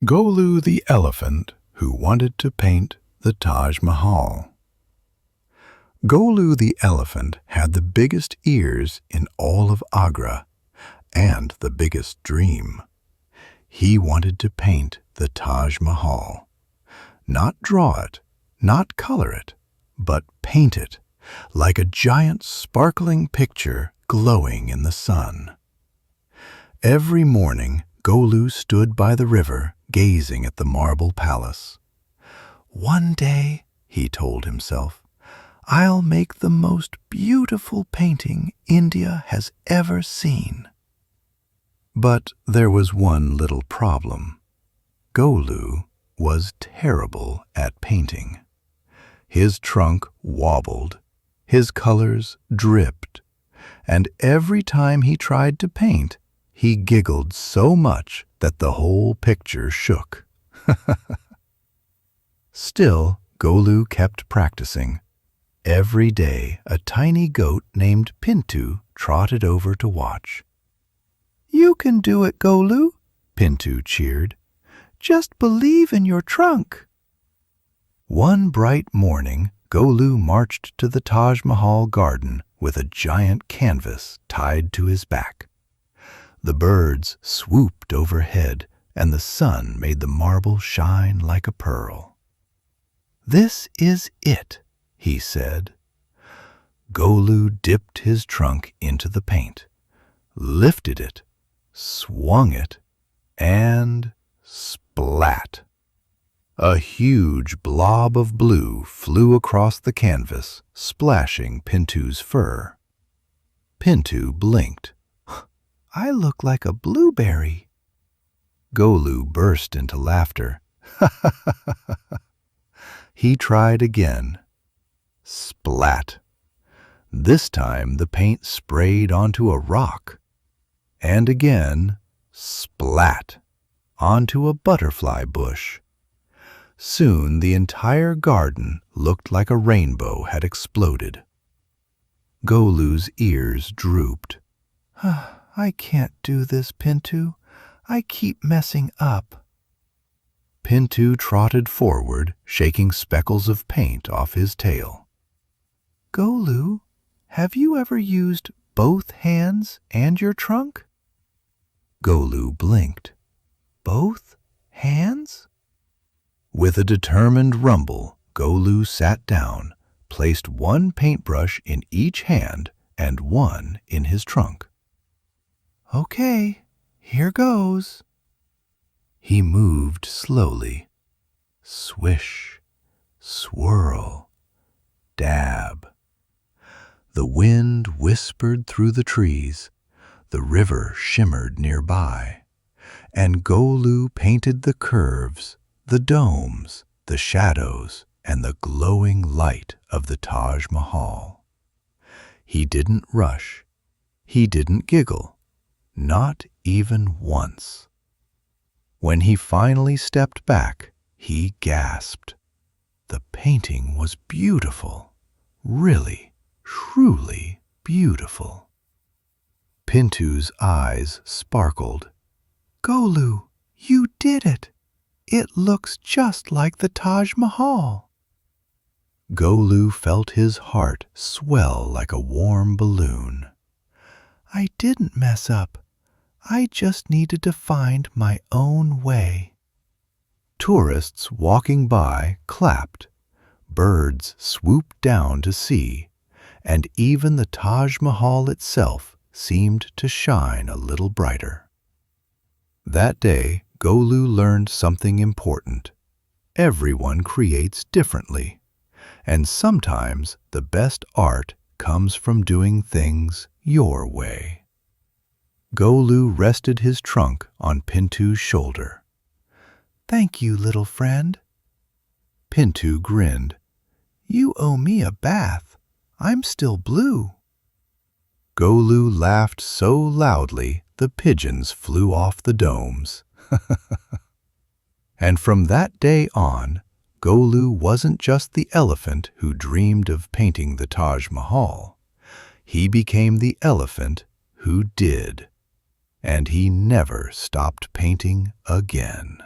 Golu the Elephant Who Wanted to Paint the Taj Mahal. Golu the Elephant had the biggest ears in all of Agra and the biggest dream. He wanted to paint the Taj Mahal. Not draw it, not color it, but paint it like a giant sparkling picture glowing in the sun. Every morning, Golu stood by the river gazing at the marble palace. "One day," he told himself, "I'll make the most beautiful painting India has ever seen." But there was one little problem. Golu was terrible at painting. His trunk wobbled, his colors dripped, and every time he tried to paint, he giggled so much that the whole picture shook. Still, Golu kept practicing. Every day, a tiny goat named Pintu trotted over to watch. "You can do it, Golu," Pintu cheered. "Just believe in your trunk." One bright morning, Golu marched to the Taj Mahal garden with a giant canvas tied to his back. The birds swooped overhead, and the sun made the marble shine like a pearl. "This is it," he said. Golu dipped his trunk into the paint, lifted it, swung it, and splat! A huge blob of blue flew across the canvas, splashing Pintu's fur. Pintu blinked. "I look like a blueberry." Golu burst into laughter. He tried again. Splat! This time the paint sprayed onto a rock. And again, splat! Onto a butterfly bush. Soon the entire garden looked like a rainbow had exploded. Golu's ears drooped. "I can't do this, Pintu. I keep messing up." Pintu trotted forward, shaking speckles of paint off his tail. "Golu, have you ever used both hands and your trunk?" Golu blinked. "Both hands?" With a determined rumble, Golu sat down, placed one paintbrush in each hand and one in his trunk. "Okay, here goes." He moved slowly. Swish, swirl, dab. The wind whispered through the trees, the river shimmered nearby, and Golu painted the curves, the domes, the shadows, and the glowing light of the Taj Mahal. He didn't rush. He didn't giggle. Not even once. When he finally stepped back, he gasped. The painting was beautiful. Really, truly beautiful. Pintu's eyes sparkled. "Golu, you did it! It looks just like the Taj Mahal." Golu felt his heart swell like a warm balloon. "I didn't mess up. I just needed to find my own way." Tourists walking by clapped. Birds swooped down to see, and even the Taj Mahal itself seemed to shine a little brighter. That day, Golu learned something important. Everyone creates differently, and sometimes the best art comes from doing things your way. Golu rested his trunk on Pintu's shoulder. "Thank you, little friend." Pintu grinned. "You owe me a bath. I'm still blue." Golu laughed so loudly the pigeons flew off the domes. And from that day on, Golu wasn't just the elephant who dreamed of painting the Taj Mahal. He became the elephant who did. And he never stopped painting again.